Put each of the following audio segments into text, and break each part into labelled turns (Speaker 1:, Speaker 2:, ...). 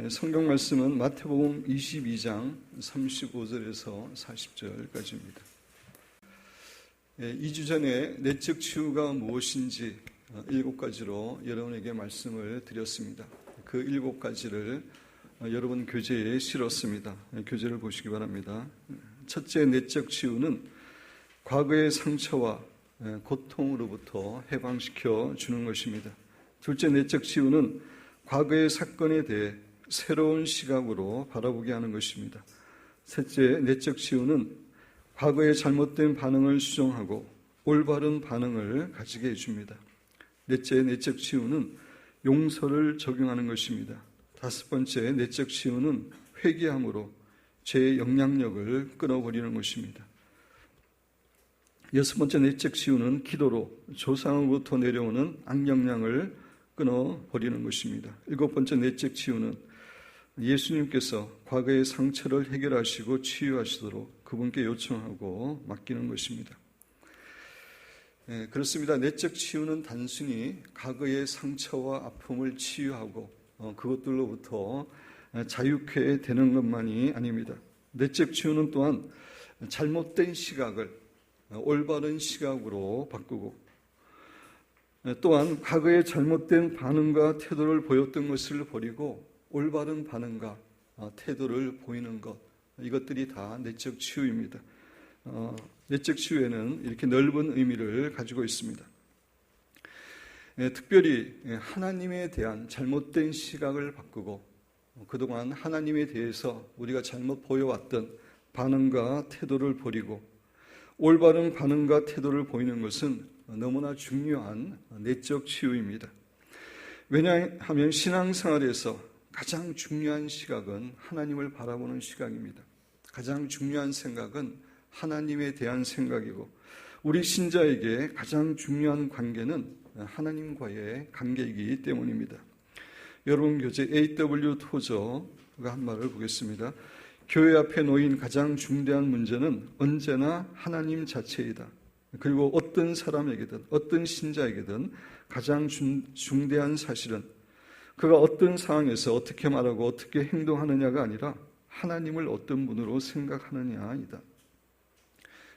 Speaker 1: 성경 말씀은 마태복음 22장 35절에서 40절까지입니다. 2주 전에 내적 치유가 무엇인지 7가지로 여러분에게 말씀을 드렸습니다. 그 7가지를 여러분 교재에 실었습니다. 교재를 보시기 바랍니다. 첫째, 내적 치유는 과거의 상처와 고통으로부터 해방시켜 주는 것입니다. 둘째, 내적 치유는 과거의 사건에 대해 새로운 시각으로 바라보게 하는 것입니다. 셋째, 내적 치유는 과거의 잘못된 반응을 수정하고 올바른 반응을 가지게 해줍니다. 넷째, 내적 치유는 용서를 적용하는 것입니다. 다섯 번째, 내적 치유는 회개함으로 죄의 영향력을 끊어버리는 것입니다. 여섯 번째, 내적 치유는 기도로 조상으로부터 내려오는 악영향을 끊어버리는 것입니다. 일곱 번째, 내적 치유는 예수님께서 과거의 상처를 해결하시고 치유하시도록 그분께 요청하고 맡기는 것입니다. 그렇습니다. 내적 치유는 단순히 과거의 상처와 아픔을 치유하고 그것들로부터 자유케 되는 것만이 아닙니다. 내적 치유는 또한 잘못된 시각을 올바른 시각으로 바꾸고, 또한 과거의 잘못된 반응과 태도를 보였던 것을 버리고 올바른 반응과 태도를 보이는 것, 이것들이 다 내적 치유입니다. 내적 치유에는 이렇게 넓은 의미를 가지고 있습니다. 특별히 하나님에 대한 잘못된 시각을 바꾸고 그동안 하나님에 대해서 우리가 잘못 보여왔던 반응과 태도를 버리고 올바른 반응과 태도를 보이는 것은 너무나 중요한 내적 치유입니다. 왜냐하면 신앙생활에서 가장 중요한 시각은 하나님을 바라보는 시각입니다. 가장 중요한 생각은 하나님에 대한 생각이고, 우리 신자에게 가장 중요한 관계는 하나님과의 관계이기 때문입니다. 여러분 교재 A.W. 토저가 한 말을 보겠습니다. 교회 앞에 놓인 가장 중대한 문제는 언제나 하나님 자체이다. 그리고 어떤 사람에게든 어떤 신자에게든 가장 중대한 사실은 그가 어떤 상황에서 어떻게 말하고 어떻게 행동하느냐가 아니라 하나님을 어떤 분으로 생각하느냐이다.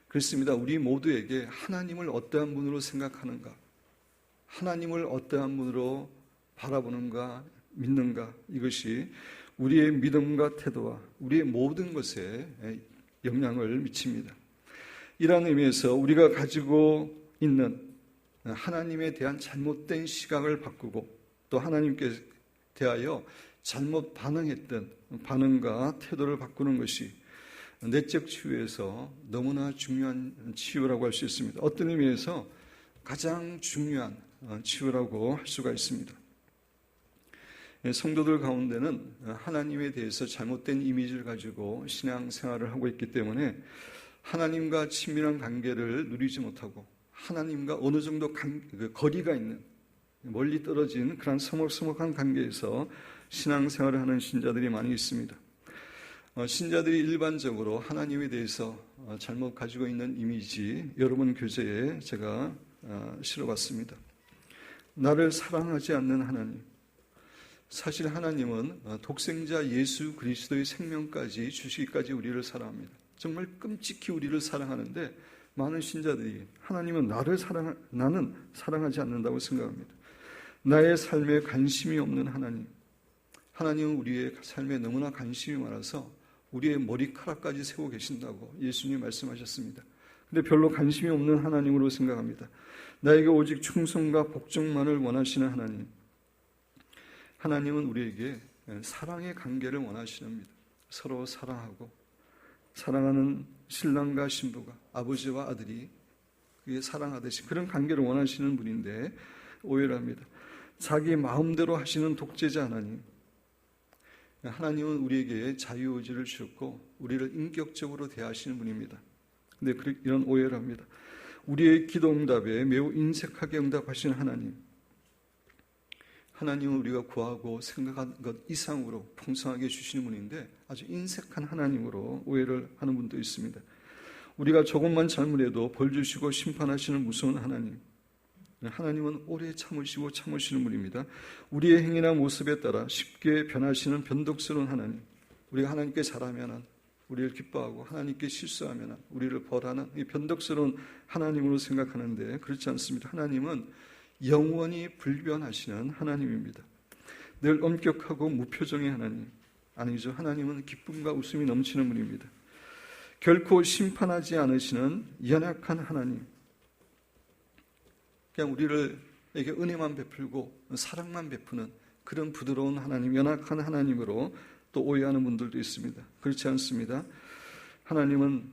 Speaker 1: 그렇습니다. 우리 모두에게 하나님을 어떠한 분으로 생각하는가, 하나님을 어떠한 분으로 바라보는가, 믿는가, 이것이 우리의 믿음과 태도와 우리의 모든 것에 영향을 미칩니다. 이러한 의미에서 우리가 가지고 있는 하나님에 대한 잘못된 시각을 바꾸고 또 하나님께 대하여 잘못 반응했던 반응과 태도를 바꾸는 것이 내적 치유에서 너무나 중요한 치유라고 할 수 있습니다. 어떤 의미에서 가장 중요한 치유라고 할 수가 있습니다. 성도들 가운데는 하나님에 대해서 잘못된 이미지를 가지고 신앙생활을 하고 있기 때문에 하나님과 친밀한 관계를 누리지 못하고 하나님과 어느 정도 거리가 있는 멀리 떨어진 그런 서먹서먹한 관계에서 신앙생활을 하는 신자들이 많이 있습니다. 신자들이 일반적으로 하나님에 대해서 잘못 가지고 있는 이미지, 여러분 교재에 제가 실어봤습니다. 나를 사랑하지 않는 하나님. 사실 하나님은 독생자 예수 그리스도의 생명까지 주시기까지 우리를 사랑합니다. 정말 끔찍히 우리를 사랑하는데 많은 신자들이 하나님은 나는 사랑하지 않는다고 생각합니다. 나의 삶에 관심이 없는 하나님. 하나님은 우리의 삶에 너무나 관심이 많아서 우리의 머리카락까지 세고 계신다고 예수님이 말씀하셨습니다. 근데 별로 관심이 없는 하나님으로 생각합니다. 나에게 오직 충성과 복종만을 원하시는 하나님. 하나님은 우리에게 사랑의 관계를 원하시랍니다. 서로 사랑하고 사랑하는 신랑과 신부가 아버지와 아들이 사랑하듯이 그런 관계를 원하시는 분인데 오해를 합니다. 자기 마음대로 하시는 독재자 하나님. 하나님은 우리에게 자유의지를 주셨고 우리를 인격적으로 대하시는 분입니다. 그런데 이런 오해를 합니다. 우리의 기도 응답에 매우 인색하게 응답하시는 하나님. 하나님은 우리가 구하고 생각한 것 이상으로 풍성하게 주시는 분인데 아주 인색한 하나님으로 오해를 하는 분도 있습니다. 우리가 조금만 잘못해도 벌 주시고 심판하시는 무서운 하나님. 하나님은 오래 참으시고 참으시는 분입니다. 우리의 행위나 모습에 따라 쉽게 변하시는 변덕스러운 하나님, 우리가 하나님께 잘하면 우리를 기뻐하고 하나님께 실수하면 우리를 벌하는 이 변덕스러운 하나님으로 생각하는데 그렇지 않습니다. 하나님은 영원히 불변하시는 하나님입니다. 늘 엄격하고 무표정의 하나님 아니죠. 하나님은 기쁨과 웃음이 넘치는 분입니다. 결코 심판하지 않으시는 연약한 하나님, 그냥 우리에게 은혜만 베풀고 사랑만 베푸는 그런 부드러운 하나님, 연약한 하나님으로 또 오해하는 분들도 있습니다. 그렇지 않습니다. 하나님은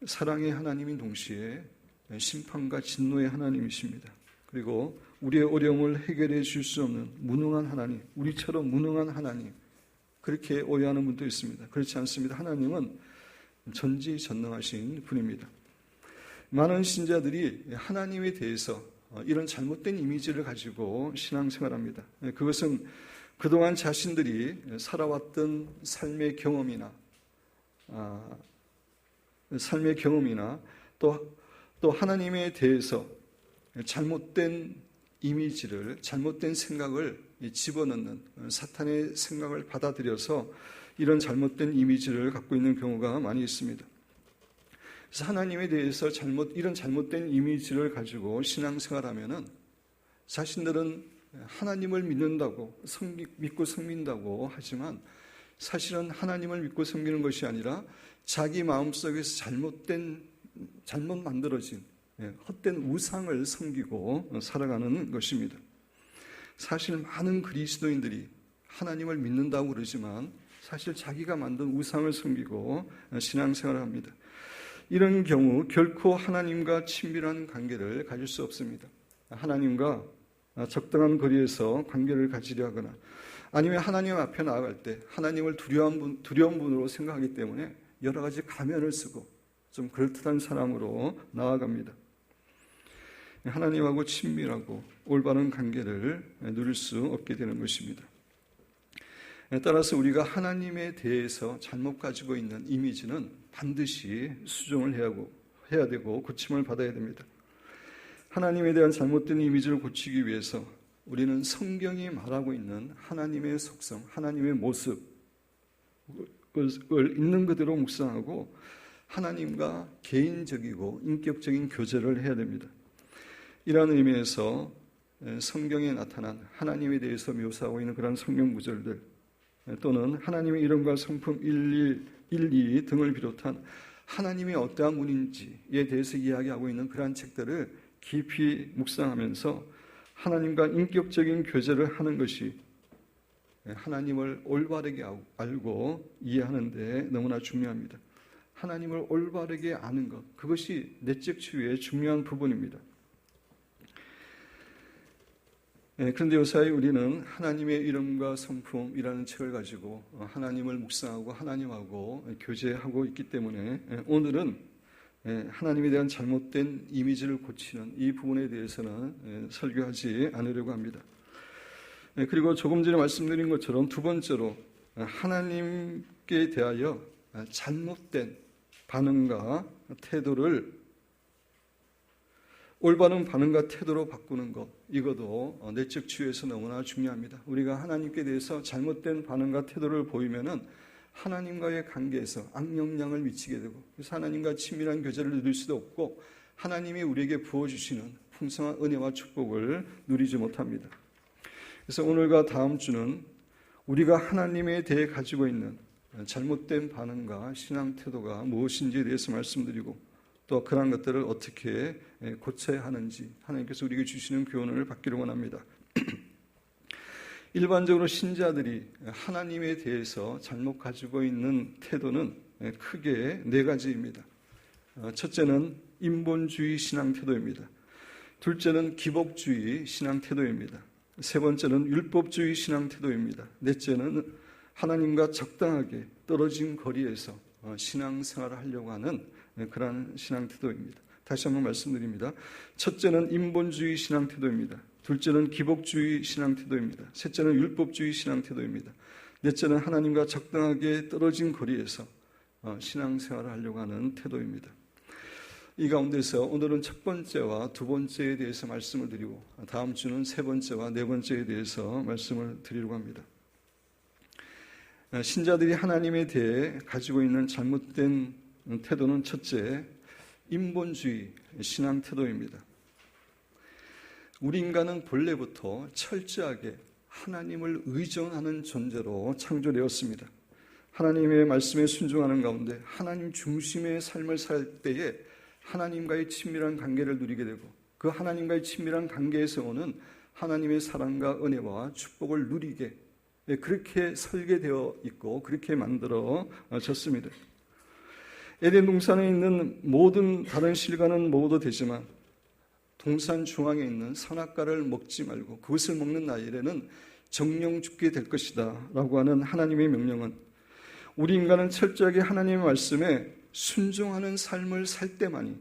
Speaker 1: 사랑의 하나님인 동시에 심판과 진노의 하나님이십니다. 그리고 우리의 어려움을 해결해 줄 수 없는 무능한 하나님, 우리처럼 무능한 하나님, 그렇게 오해하는 분도 있습니다. 그렇지 않습니다. 하나님은 전지전능하신 분입니다. 많은 신자들이 하나님에 대해서 이런 잘못된 이미지를 가지고 신앙생활합니다. 그것은 그동안 자신들이 살아왔던 삶의 경험이나 또 하나님에 대해서 잘못된 이미지를, 잘못된 생각을 집어넣는 사탄의 생각을 받아들여서 이런 잘못된 이미지를 갖고 있는 경우가 많이 있습니다. 그래서 하나님에 대해서 이런 잘못된 이미지를 가지고 신앙생활하면은 자신들은 하나님을 믿고 섬긴다고 하지만 사실은 하나님을 믿고 섬기는 것이 아니라 자기 마음속에서 잘못 만들어진 헛된 우상을 섬기고 살아가는 것입니다. 사실 많은 그리스도인들이 하나님을 믿는다고 그러지만 사실 자기가 만든 우상을 섬기고 신앙생활을 합니다. 이런 경우 결코 하나님과 친밀한 관계를 가질 수 없습니다. 하나님과 적당한 거리에서 관계를 가지려 하거나 아니면 하나님 앞에 나아갈 때 하나님을 두려운 분으로 생각하기 때문에 여러 가지 가면을 쓰고 좀 그럴듯한 사람으로 나아갑니다. 하나님하고 친밀하고 올바른 관계를 누릴 수 없게 되는 것입니다. 따라서 우리가 하나님에 대해서 잘못 가지고 있는 이미지는 반드시 수정을 해야 되고 고침을 받아야 됩니다. 하나님에 대한 잘못된 이미지를 고치기 위해서 우리는 성경이 말하고 있는 하나님의 속성, 하나님의 모습을 있는 그대로 묵상하고 하나님과 개인적이고 인격적인 교제를 해야 됩니다. 이러한 의미에서 성경에 나타난 하나님에 대해서 묘사하고 있는 그런 성경 구절들 또는 하나님의 이름과 성품 1, 2 등을 비롯한 하나님이 어떠한 분인지에 대해서 이야기하고 있는 그러한 책들을 깊이 묵상하면서 하나님과 인격적인 교제를 하는 것이 하나님을 올바르게 알고 이해하는 데 너무나 중요합니다. 하나님을 올바르게 아는 것, 그것이 내적 치유의 중요한 부분입니다. 그런데 요사이 우리는 하나님의 이름과 성품이라는 책을 가지고 하나님을 묵상하고 하나님하고 교제하고 있기 때문에 오늘은 하나님에 대한 잘못된 이미지를 고치는 이 부분에 대해서는 설교하지 않으려고 합니다. 그리고 조금 전에 말씀드린 것처럼 두 번째로 하나님께 대하여 잘못된 반응과 태도를 올바른 반응과 태도로 바꾸는 것, 이것도 내적 치유에서 너무나 중요합니다. 우리가 하나님께 대해서 잘못된 반응과 태도를 보이면은 하나님과의 관계에서 악영향을 미치게 되고, 그래서 하나님과 친밀한 교제를 누릴 수도 없고 하나님이 우리에게 부어주시는 풍성한 은혜와 축복을 누리지 못합니다. 그래서 오늘과 다음 주는 우리가 하나님에 대해 가지고 있는 잘못된 반응과 신앙 태도가 무엇인지에 대해서 말씀드리고 또 그런 것들을 어떻게 고쳐야 하는지 하나님께서 우리에게 주시는 교훈을 받기를 원합니다. 일반적으로 신자들이 하나님에 대해서 잘못 가지고 있는 태도는 크게 네 가지입니다. 첫째는 인본주의 신앙 태도입니다. 둘째는 기복주의 신앙 태도입니다. 세 번째는 율법주의 신앙 태도입니다. 넷째는 하나님과 적당하게 떨어진 거리에서 신앙생활을 하려고 하는 그러한 신앙 태도입니다. 다시 한번 말씀드립니다. 첫째는 인본주의 신앙 태도입니다. 둘째는 기복주의 신앙 태도입니다. 셋째는 율법주의 신앙 태도입니다. 넷째는 하나님과 적당하게 떨어진 거리에서 신앙생활을 하려고 하는 태도입니다. 이 가운데서 오늘은 첫 번째와 두 번째에 대해서 말씀을 드리고 다음 주는 세 번째와 네 번째에 대해서 말씀을 드리려고 합니다. 신자들이 하나님에 대해 가지고 있는 잘못된 태도는 첫째, 인본주의 신앙 태도입니다. 우리 인간은 본래부터 철저하게 하나님을 의존하는 존재로 창조되었습니다. 하나님의 말씀에 순종하는 가운데 하나님 중심의 삶을 살 때에 하나님과의 친밀한 관계를 누리게 되고 그 하나님과의 친밀한 관계에서 오는 하나님의 사랑과 은혜와 축복을 누리게 그렇게 설계되어 있고 그렇게 만들어졌습니다. 에덴 동산에 있는 모든 다른 실과는 먹어도 되지만 동산 중앙에 있는 선악과를 먹지 말고 그것을 먹는 날에는 정령 죽게 될 것이다 라고 하는 하나님의 명령은 우리 인간은 철저하게 하나님의 말씀에 순종하는 삶을 살 때만이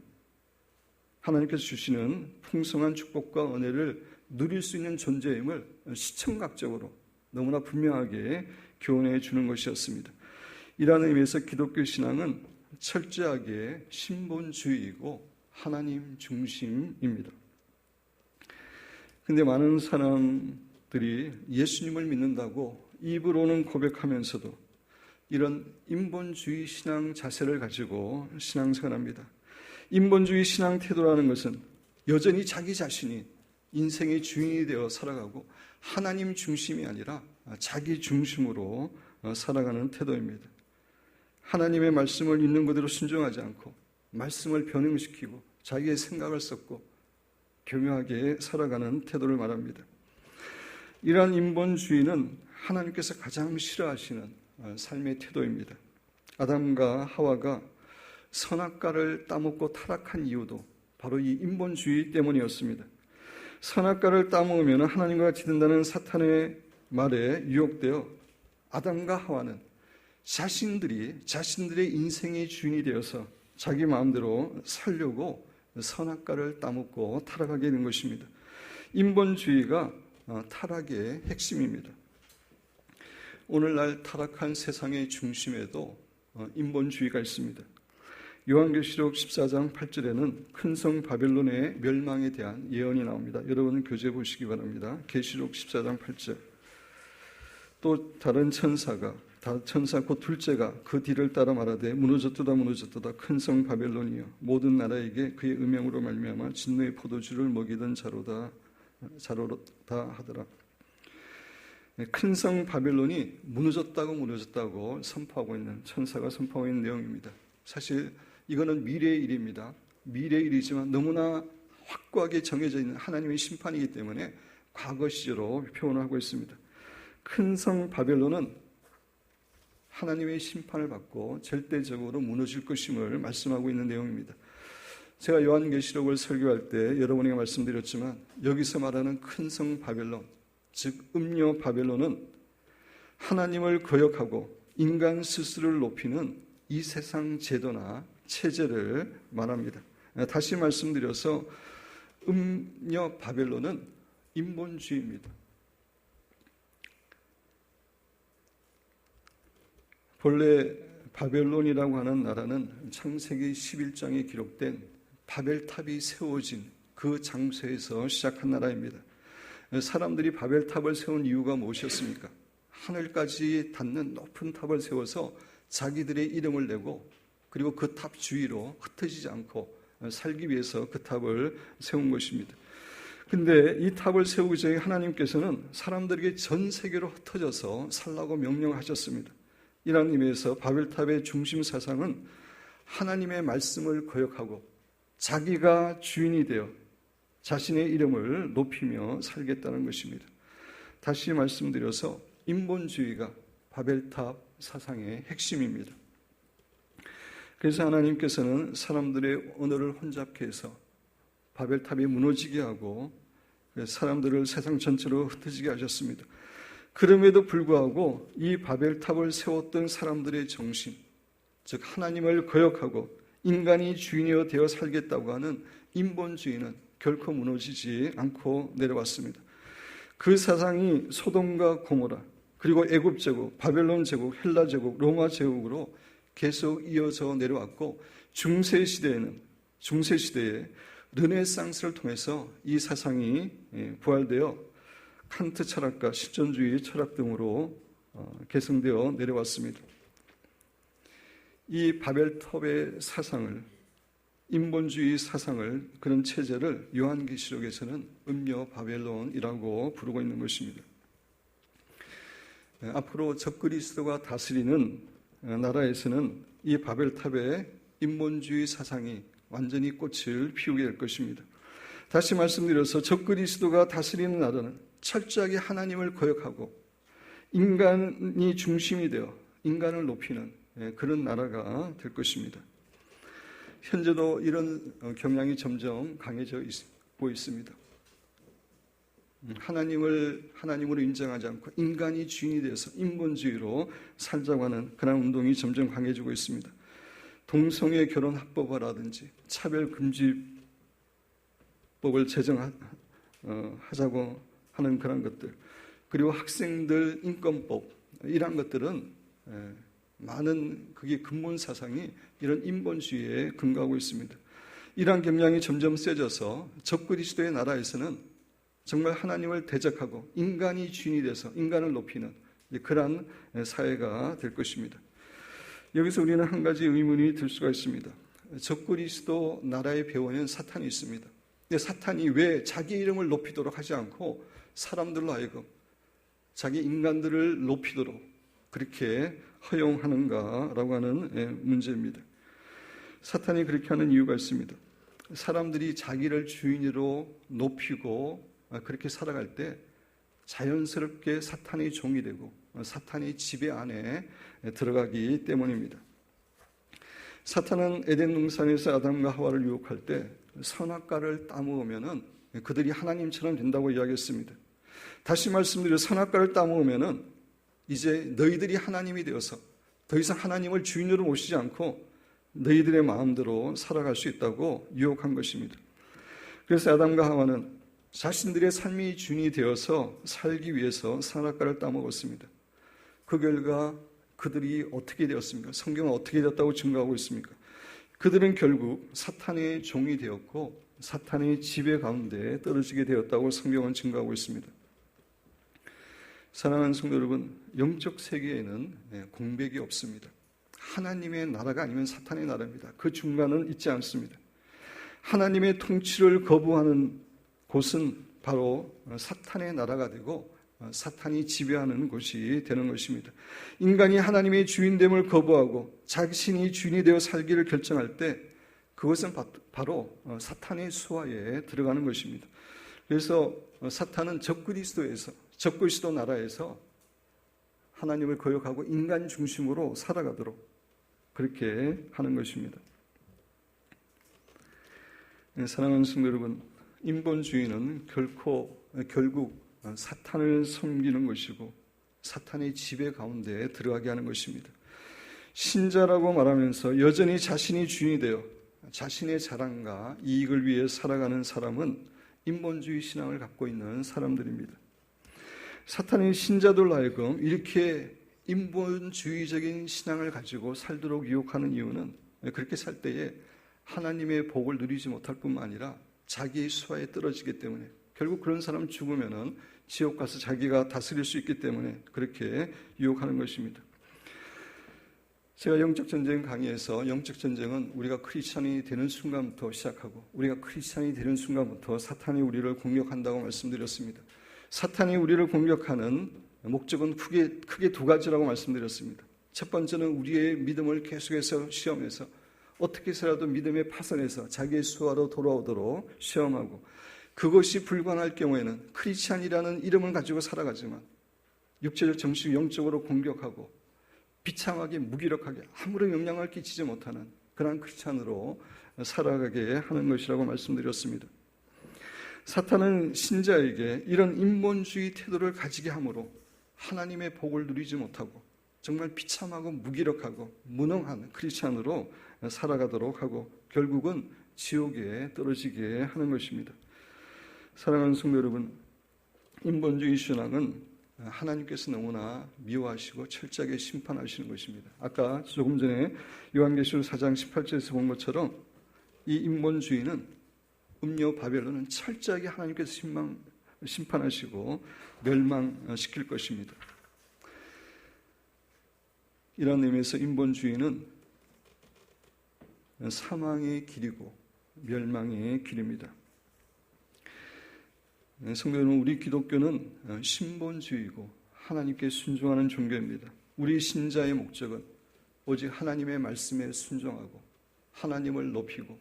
Speaker 1: 하나님께서 주시는 풍성한 축복과 은혜를 누릴 수 있는 존재임을 시청각적으로 너무나 분명하게 교훈해 주는 것이었습니다. 이러한 의미에서 기독교 신앙은 철저하게 신본주의이고 하나님 중심입니다. 그런데 많은 사람들이 예수님을 믿는다고 입으로는 고백하면서도 이런 인본주의 신앙 자세를 가지고 신앙생활합니다. 인본주의 신앙 태도라는 것은 여전히 자기 자신이 인생의 주인이 되어 살아가고 하나님 중심이 아니라 자기 중심으로 살아가는 태도입니다. 하나님의 말씀을 있는 그대로 순종하지 않고 말씀을 변형시키고 자기의 생각을 섞고 교묘하게 살아가는 태도를 말합니다. 이러한 인본주의는 하나님께서 가장 싫어하시는 삶의 태도입니다. 아담과 하와가 선악과를 따먹고 타락한 이유도 바로 이 인본주의 때문이었습니다. 선악과를 따먹으면 하나님과 같이 된다는 사탄의 말에 유혹되어 아담과 하와는 자신들의 인생의 주인이 되어서 자기 마음대로 살려고 선악과를 따먹고 타락하게 된 것입니다. 인본주의가 타락의 핵심입니다. 오늘날 타락한 세상의 중심에도 인본주의가 있습니다. 요한계시록 14장 8절에는 큰 성 바벨론의 멸망에 대한 예언이 나옵니다. 여러분 교재 보시기 바랍니다. 계시록 14장 8절. 또 다른 천사 곧 둘째가 그 뒤를 따라 말하되 무너졌도다 큰 성 바벨론이여 모든 나라에게 그의 음행으로 말미암아 진노의 포도주를 먹이던 자로다 하더라. 큰 성 바벨론이 무너졌다고 선포하고 있는 천사가 선포하고 있는 내용입니다. 사실 이거는 미래의 일입니다. 미래의 일이지만 너무나 확고하게 정해져 있는 하나님의 심판이기 때문에 과거 시제로 표현하고 있습니다. 큰 성 바벨론은 하나님의 심판을 받고 절대적으로 무너질 것임을 말씀하고 있는 내용입니다. 제가 요한계시록을 설교할 때 여러분에게 말씀드렸지만 여기서 말하는 큰 성 바벨론, 즉 음료 바벨론은 하나님을 거역하고 인간 스스로를 높이는 이 세상 제도나 체제를 말합니다. 다시 말씀드려서 음료 바벨론은 인본주의입니다. 본래 바벨론이라고 하는 나라는 창세기 11장에 기록된 바벨탑이 세워진 그 장소에서 시작한 나라입니다. 사람들이 바벨탑을 세운 이유가 무엇이었습니까? 하늘까지 닿는 높은 탑을 세워서 자기들의 이름을 내고 그리고 그 탑 주위로 흩어지지 않고 살기 위해서 그 탑을 세운 것입니다. 근데 이 탑을 세우기 전에 하나님께서는 사람들에게 전 세계로 흩어져서 살라고 명령하셨습니다. 이런 의미에서 바벨탑의 중심 사상은 하나님의 말씀을 거역하고 자기가 주인이 되어 자신의 이름을 높이며 살겠다는 것입니다. 다시 말씀드려서 인본주의가 바벨탑 사상의 핵심입니다. 그래서 하나님께서는 사람들의 언어를 혼잡케 해서 바벨탑이 무너지게 하고 사람들을 세상 전체로 흩어지게 하셨습니다. 그럼에도 불구하고 이 바벨탑을 세웠던 사람들의 정신, 즉 하나님을 거역하고 인간이 주인이 되어 살겠다고 하는 인본주의는 결코 무너지지 않고 내려왔습니다. 그 사상이 소돔과 고모라, 그리고 애굽 제국, 바벨론 제국, 헬라 제국, 로마 제국으로 계속 이어져 내려왔고 중세 시대에는 중세시대에 르네상스를 통해서 이 사상이 부활되어 칸트 철학과 실존주의 철학 등으로 계승되어 내려왔습니다. 이 바벨탑의 사상을, 인본주의 사상을, 그런 체제를 요한계시록에서는 음녀 바벨론이라고 부르고 있는 것입니다. 앞으로 적그리스도가 다스리는 나라에서는 이 바벨탑의 인본주의 사상이 완전히 꽃을 피우게 될 것입니다. 다시 말씀드려서 적그리스도가 다스리는 나라는 철저하게 하나님을 거역하고 인간이 중심이 되어 인간을 높이는 그런 나라가 될 것입니다. 현재도 이런 경향이 점점 강해져 있습니다. 하나님으로 인정하지 않고 인간이 주인이 되어서 인본주의로 살자고 하는 그런 운동이 점점 강해지고 있습니다. 동성애 결혼 합법화라든지 차별금지법을 제정하자고 하는 그런 것들, 그리고 학생들 인권법, 이러한 것들은 많은 그게 근본 사상이 이런 인본주의에 근거하고 있습니다. 이러한 경향이 점점 세져서 적그리스도의 나라에서는 정말 하나님을 대적하고 인간이 주인이 돼서 인간을 높이는 그러한 사회가 될 것입니다. 여기서 우리는 한 가지 의문이 들 수가 있습니다. 적그리스도 나라의 배후에는 사탄이 있습니다. 근데 사탄이 왜 자기 이름을 높이도록 하지 않고 사람들로 하여금 자기 인간들을 높이도록 그렇게 허용하는가라고 하는 문제입니다. 사탄이 그렇게 하는 이유가 있습니다. 사람들이 자기를 주인으로 높이고 그렇게 살아갈 때 자연스럽게 사탄의 종이 되고 사탄의 지배 안에 들어가기 때문입니다. 사탄은 에덴 동산에서 아담과 하와를 유혹할 때 선악과를 따먹으면 그들이 하나님처럼 된다고 이야기했습니다. 다시 말씀드려 선악과를 따먹으면 이제 너희들이 하나님이 되어서 더 이상 하나님을 주인으로 모시지 않고 너희들의 마음대로 살아갈 수 있다고 유혹한 것입니다. 그래서 아담과 하와는 자신들의 삶이 주인이 되어서 살기 위해서 선악과를 따먹었습니다. 그 결과 그들이 어떻게 되었습니까? 성경은 어떻게 되었다고 증거하고 있습니까? 그들은 결국 사탄의 종이 되었고 사탄의 지배 가운데 떨어지게 되었다고 성경은 증거하고 있습니다. 사랑하는 성도 여러분, 영적 세계에는 공백이 없습니다. 하나님의 나라가 아니면 사탄의 나라입니다. 그 중간은 있지 않습니다. 하나님의 통치를 거부하는 곳은 바로 사탄의 나라가 되고 사탄이 지배하는 곳이 되는 것입니다. 인간이 하나님의 주인됨을 거부하고 자신이 주인이 되어 살기를 결정할 때 그것은 바로 사탄의 수하에 들어가는 것입니다. 그래서 사탄은 적그리스도 나라에서 하나님을 거역하고 인간 중심으로 살아가도록 그렇게 하는 것입니다. 사랑하는 성도 여러분, 인본주의는 결국 사탄을 섬기는 것이고 사탄의 지배 가운데 들어가게 하는 것입니다. 신자라고 말하면서 여전히 자신이 주인이 되어 자신의 자랑과 이익을 위해 살아가는 사람은 인본주의 신앙을 갖고 있는 사람들입니다. 사탄의 신자들로 하여금 이렇게 인본주의적인 신앙을 가지고 살도록 유혹하는 이유는 그렇게 살 때에 하나님의 복을 누리지 못할 뿐만 아니라 자기의 수하에 떨어지기 때문에 결국 그런 사람 죽으면은 지옥 가서 자기가 다스릴 수 있기 때문에 그렇게 유혹하는 것입니다. 제가 영적 전쟁 강의에서 영적 전쟁은 우리가 크리스찬이 되는 순간부터 시작하고 우리가 크리스찬이 되는 순간부터 사탄이 우리를 공격한다고 말씀드렸습니다. 사탄이 우리를 공격하는 목적은 크게 두 가지라고 말씀드렸습니다. 첫 번째는 우리의 믿음을 계속해서 시험해서 어떻게 해서라도 믿음에 파선해서 자기의 수하로 돌아오도록 시험하고 그것이 불가능할 경우에는 크리스찬이라는 이름을 가지고 살아가지만 육체적, 정식, 영적으로 공격하고 비참하게 무기력하게 아무런 영향을 끼치지 못하는 그런 크리스찬으로 살아가게 하는 것이라고 말씀드렸습니다. 사탄은 신자에게 이런 인본주의 태도를 가지게 함으로 하나님의 복을 누리지 못하고 정말 비참하고 무기력하고 무능한 크리스찬으로 살아가도록 하고 결국은 지옥에 떨어지게 하는 것입니다. 사랑하는 성도 여러분, 인본주의 신앙은 하나님께서 너무나 미워하시고 철저하게 심판하시는 것입니다. 아까 조금 전에 요한계시록 4장 18절에서 본 것처럼 이 인본주의는 음료 바벨론은 철저하게 하나님께서 심판하시고 멸망시킬 것입니다. 이런 의미에서 인본주의는 사망의 길이고 멸망의 길입니다. 성도 여러분, 우리 기독교는 신본주의고 하나님께 순종하는 종교입니다. 우리 신자의 목적은 오직 하나님의 말씀에 순종하고 하나님을 높이고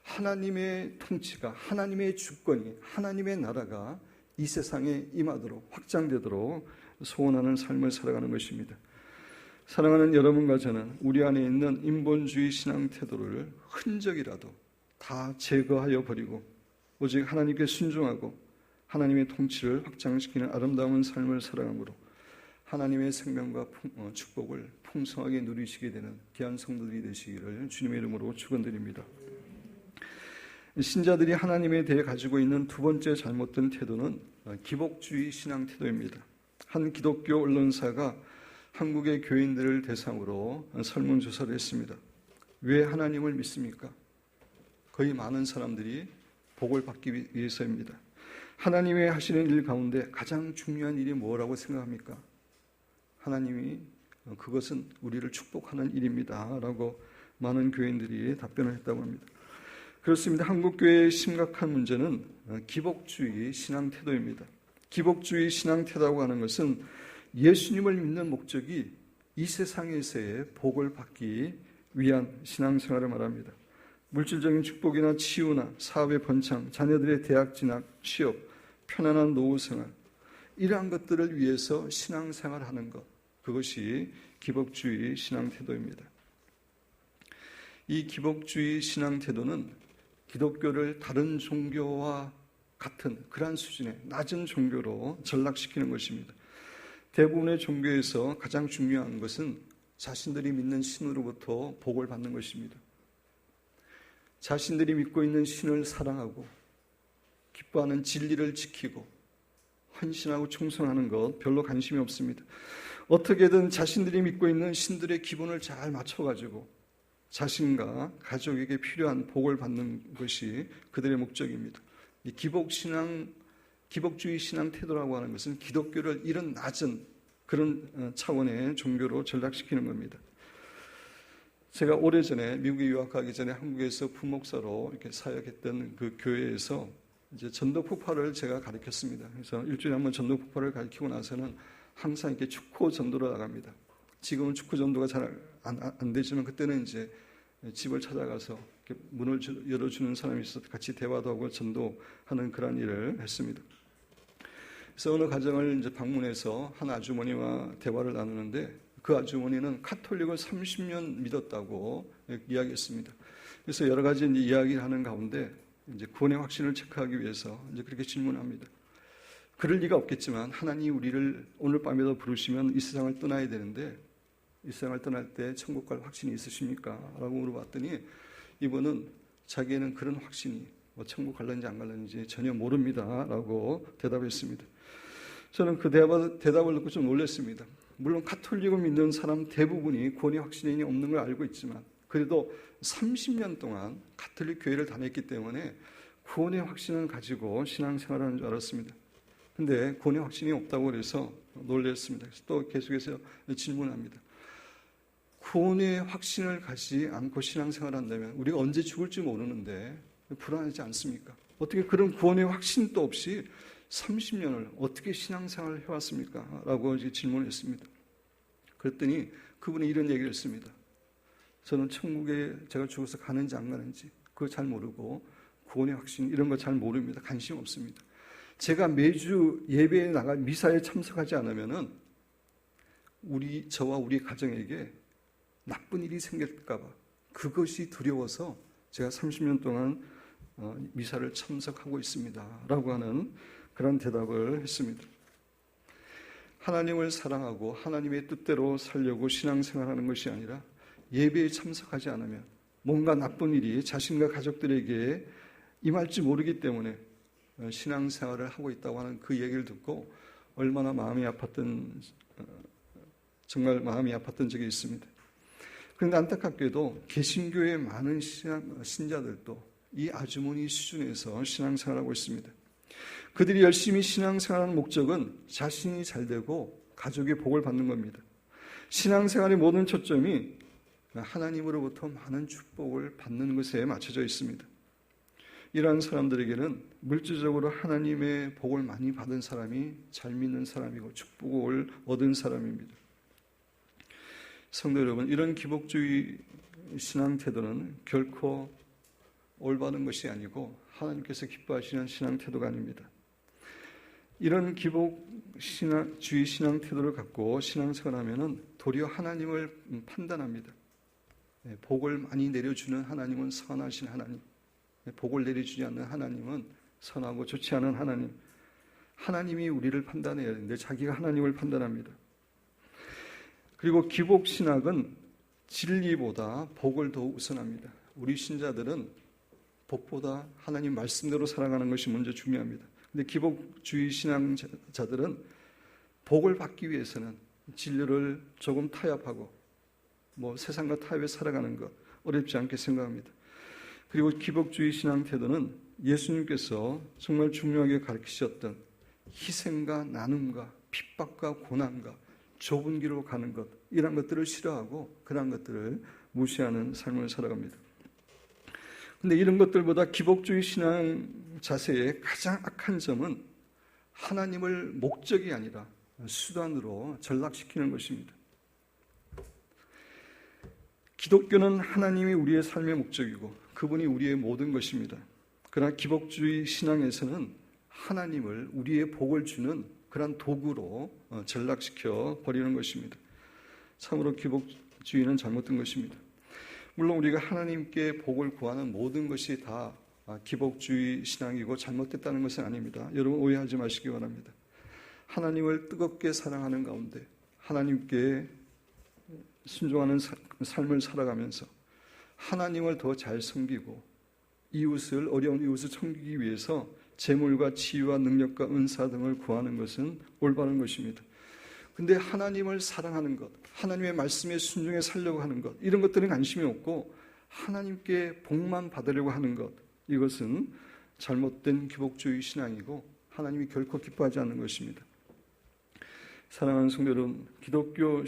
Speaker 1: 하나님의 통치가, 하나님의 주권이, 하나님의 나라가 이 세상에 임하도록, 확장되도록 소원하는 삶을 살아가는 것입니다. 사랑하는 여러분과 저는 우리 안에 있는 인본주의 신앙 태도를 흔적이라도 다 제거하여 버리고 오직 하나님께 순종하고 하나님의 통치를 확장시키는 아름다운 삶을 살아감으로 하나님의 생명과 축복을 풍성하게 누리시게 되는 귀한 성도들이 되시기를 주님의 이름으로 축원드립니다. 신자들이 하나님에 대해 가지고 있는 두 번째 잘못된 태도는 기복주의 신앙 태도입니다. 한 기독교 언론사가 한국의 교인들을 대상으로 설문조사를 했습니다. 왜 하나님을 믿습니까? 거의 많은 사람들이 복을 받기 위해서입니다. 하나님의 하시는 일 가운데 가장 중요한 일이 뭐라고 생각합니까? 하나님이 그것은 우리를 축복하는 일입니다 라고 많은 교인들이 답변을 했다고 합니다. 그렇습니다. 한국교회의 심각한 문제는 기복주의 신앙 태도입니다. 기복주의 신앙 태도라고 하는 것은 예수님을 믿는 목적이 이 세상에서의 복을 받기 위한 신앙생활을 말합니다. 물질적인 축복이나 치유나 사업의 번창, 자녀들의 대학 진학, 취업, 편안한 노후 생활, 이러한 것들을 위해서 신앙생활하는 것, 그것이 기복주의 신앙 태도입니다. 이 기복주의 신앙 태도는 기독교를 다른 종교와 같은 그러한 수준의 낮은 종교로 전락시키는 것입니다. 대부분의 종교에서 가장 중요한 것은 자신들이 믿는 신으로부터 복을 받는 것입니다. 자신들이 믿고 있는 신을 사랑하고 기뻐하는 진리를 지키고 헌신하고 충성하는 것 별로 관심이 없습니다. 어떻게든 자신들이 믿고 있는 신들의 기분을 잘 맞춰가지고 자신과 가족에게 필요한 복을 받는 것이 그들의 목적입니다. 이 기복주의 신앙 태도라고 하는 것은 기독교를 이런 낮은 그런 차원의 종교로 전락시키는 겁니다. 제가 오래전에 미국에 유학하기 전에 한국에서 부목사로 이렇게 사역했던 그 교회에서 이제 전도 폭발을 제가 가르쳤습니다. 그래서 일주일에 한 번 전도 폭발을 가르치고 나서는 항상 이렇게 축구 전도로 나갑니다. 지금은 축구 전도가 잘 안 되지만 그때는 이제 집을 찾아가서 문을 열어주는 사람이 있어서 같이 대화도 하고 전도하는 그런 일을 했습니다. 그래서 어느 가정을 이제 방문해서 한 아주머니와 대화를 나누는데 그 아주머니는 카톨릭을 30년 믿었다고 이야기했습니다. 그래서 여러 가지 이야기를 하는 가운데 이제 구원의 확신을 체크하기 위해서 이제 그렇게 질문합니다. 그럴 리가 없겠지만 하나님이 우리를 오늘 밤에도 부르시면 이 세상을 떠나야 되는데 이 세상을 떠날 때 천국 갈 확신이 있으십니까? 라고 물어봤더니 이분은 자기에는 그런 확신이 천국 갈는지 안 갈는지 전혀 모릅니다 라고 대답했습니다. 저는 그 대답을 듣고 좀 놀랐습니다. 물론 카톨릭을 믿는 사람 대부분이 구원의 확신이 없는 걸 알고 있지만 그래도 30년 동안 카톨릭 교회를 다녔기 때문에 구원의 확신을 가지고 신앙생활을 하는 줄 알았습니다. 근데 구원의 확신이 없다고 해서 놀랐습니다. 그래서 또 계속해서 질문합니다. 구원의 확신을 가지지 않고 신앙생활을 한다면 우리가 언제 죽을지 모르는데 불안하지 않습니까? 어떻게 그런 구원의 확신도 없이 30년을 어떻게 신앙생활을 해왔습니까? 라고 질문을 했습니다. 그랬더니 그분이 이런 얘기를 했습니다. 저는 천국에 제가 죽어서 가는지 안 가는지 그거 잘 모르고 구원의 확신 이런 거 잘 모릅니다. 관심 없습니다. 제가 매주 예배에 나가 미사에 참석하지 않으면은 저와 우리 가정에게 나쁜 일이 생길까 봐 그것이 두려워서 제가 30년 동안 미사를 참석하고 있습니다. 라고 하는 그런 대답을 했습니다. 하나님을 사랑하고 하나님의 뜻대로 살려고 신앙생활하는 것이 아니라 예배에 참석하지 않으면 뭔가 나쁜 일이 자신과 가족들에게 임할지 모르기 때문에 신앙생활을 하고 있다고 하는 그 얘기를 듣고 얼마나 정말 마음이 아팠던 적이 있습니다. 그런데 안타깝게도 개신교의 많은 신자들도 이 아주머니 수준에서 신앙생활하고 있습니다. 그들이 열심히 신앙생활하는 목적은 자신이 잘되고 가족의 복을 받는 겁니다. 신앙생활의 모든 초점이 하나님으로부터 많은 축복을 받는 것에 맞춰져 있습니다. 이러한 사람들에게는 물질적으로 하나님의 복을 많이 받은 사람이 잘 믿는 사람이고 축복을 얻은 사람입니다. 성도 여러분, 이런 기복주의 신앙 태도는 결코 올바른 것이 아니고 하나님께서 기뻐하시는 신앙 태도가 아닙니다. 이런 기복주의 신앙 태도를 갖고 신앙생활하면 도리어 하나님을 판단합니다. 복을 많이 내려주는 하나님은 선하신 하나님, 복을 내려주지 않는 하나님은 선하고 좋지 않은 하나님. 하나님이 우리를 판단해야 하는데 자기가 하나님을 판단합니다. 그리고 기복신학은 진리보다 복을 더 우선합니다. 우리 신자들은 복보다 하나님 말씀대로 살아가는 것이 먼저 중요합니다. 근데 기복주의 신앙자들은 복을 받기 위해서는 진리를 조금 타협하고 세상과 타협해 살아가는 것 어렵지 않게 생각합니다. 그리고 기복주의 신앙 태도는 예수님께서 정말 중요하게 가르치셨던 희생과 나눔과 핍박과 고난과 좁은 길로 가는 것, 이런 것들을 싫어하고 그런 것들을 무시하는 삶을 살아갑니다. 그런데 이런 것들보다 기복주의 신앙 자세의 가장 악한 점은 하나님을 목적이 아니라 수단으로 전락시키는 것입니다. 기독교는 하나님이 우리의 삶의 목적이고 그분이 우리의 모든 것입니다. 그러나 기복주의 신앙에서는 하나님을 우리의 복을 주는 그런 도구로 전락시켜 버리는 것입니다. 참으로 기복주의는 잘못된 것입니다. 물론 우리가 하나님께 복을 구하는 모든 것이 다 기복주의 신앙이고 잘못됐다는 것은 아닙니다. 여러분 오해하지 마시기 바랍니다. 하나님을 뜨겁게 사랑하는 가운데 하나님께 순종하는 삶을 살아가면서 하나님을 더 잘 섬기고 어려운 이웃을 섬기기 위해서 재물과 지위와 능력과 은사 등을 구하는 것은 올바른 것입니다. 근데 하나님을 사랑하는 것, 하나님의 말씀에 순종해 살려고 하는 것, 이런 것들은 관심이 없고 하나님께 복만 받으려고 하는 것, 이것은 잘못된 기복주의 신앙이고 하나님이 결코 기뻐하지 않는 것입니다. 사랑하는 성도 여러분, 기독교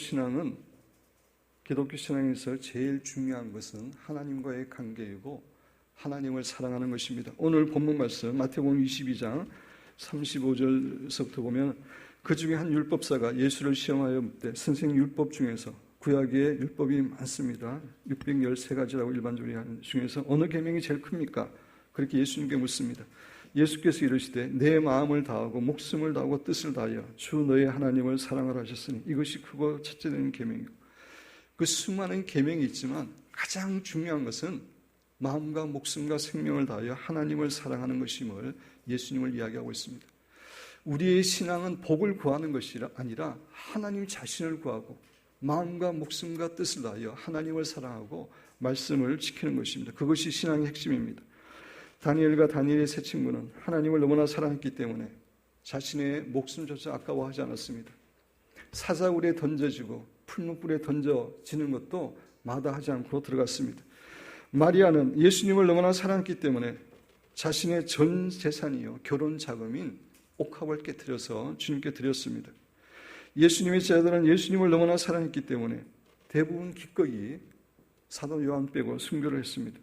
Speaker 1: 신앙에서 제일 중요한 것은 하나님과의 관계이고 하나님을 사랑하는 것입니다. 오늘 본문 말씀 마태복음 22장 35절서부터 보면 그 중에 한 율법사가 예수를 시험하여 묻되 선생님 율법 중에서 구약에 율법이 많습니다. 613가지라고 일반적으로 하는 중에서 어느 계명이 제일 큽니까? 그렇게 예수님께 묻습니다. 예수께서 이르시되 내 마음을 다하고 목숨을 다하고 뜻을 다하여 주 너의 하나님을 사랑하라 하셨으니 이것이 크고 첫째 되는 계명이고 그 수많은 계명이 있지만 가장 중요한 것은 마음과 목숨과 생명을 다하여 하나님을 사랑하는 것임을 예수님을 이야기하고 있습니다. 우리의 신앙은 복을 구하는 것이 아니라 하나님 자신을 구하고 마음과 목숨과 뜻을 다하여 하나님을 사랑하고 말씀을 지키는 것입니다. 그것이 신앙의 핵심입니다. 다니엘과 다니엘의 세 친구는 하나님을 너무나 사랑했기 때문에 자신의 목숨조차 아까워하지 않았습니다. 사자굴에 던져지고 풀무불에 던져지는 것도 마다하지 않고 들어갔습니다. 마리아는 예수님을 너무나 사랑했기 때문에 자신의 전 재산이요 결혼 자금인 옥합을 깨뜨려서 주님께 드렸습니다. 예수님의 제자들은 예수님을 너무나 사랑했기 때문에 대부분 기꺼이 사도 요한 빼고 순교를 했습니다.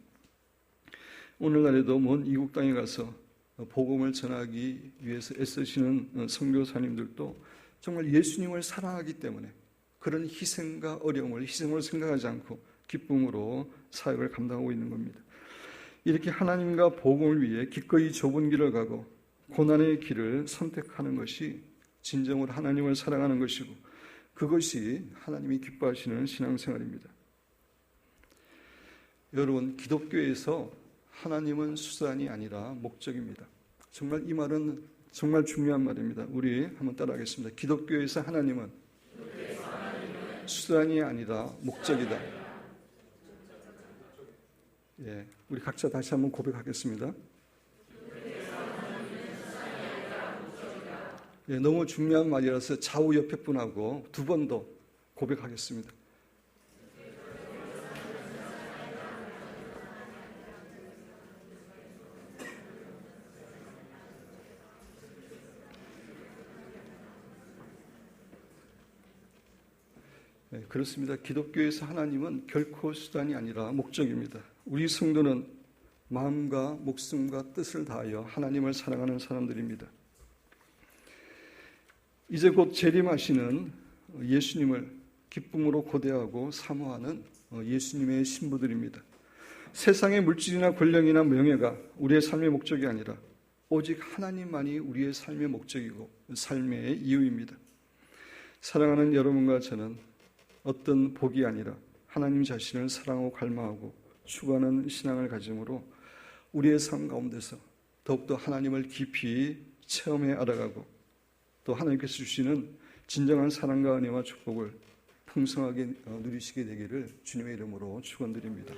Speaker 1: 오늘날에도 먼 이국 땅에 가서 복음을 전하기 위해서 애쓰시는 선교사님들도 정말 예수님을 사랑하기 때문에 그런 희생과 어려움을 희생으로 생각하지 않고 기쁨으로 사역을 감당하고 있는 겁니다. 이렇게 하나님과 복음을 위해 기꺼이 좁은 길을 가고 고난의 길을 선택하는 것이 진정으로 하나님을 사랑하는 것이고 그것이 하나님이 기뻐하시는 신앙생활입니다. 여러분, 기독교에서 하나님은 수단이 아니라 목적입니다. 정말 이 말은 정말 중요한 말입니다. 우리 한번 따라하겠습니다. 기독교에서 하나님은 수단이 아니라 목적이다. 예, 우리 각자 다시 한번 고백하겠습니다. 예, 너무 중요한 말이라서 좌우 옆에 분하고 두 번 더 고백하겠습니다. 그렇습니다. 기독교에서 하나님은 결코 수단이 아니라 목적입니다. 우리 성도는 마음과 목숨과 뜻을 다하여 하나님을 사랑하는 사람들입니다. 이제 곧 재림하시는 예수님을 기쁨으로 고대하고 사모하는 예수님의 신부들입니다. 세상의 물질이나 권력이나 명예가 우리의 삶의 목적이 아니라 오직 하나님만이 우리의 삶의 목적이고 삶의 이유입니다. 사랑하는 여러분과 저는 어떤 복이 아니라 하나님 자신을 사랑하고 갈망하고 추구하는 신앙을 가짐으로 우리의 삶 가운데서 더욱더 하나님을 깊이 체험해 알아가고 또 하나님께서 주시는 진정한 사랑과 은혜와 축복을 풍성하게 누리시게 되기를 주님의 이름으로 축원드립니다.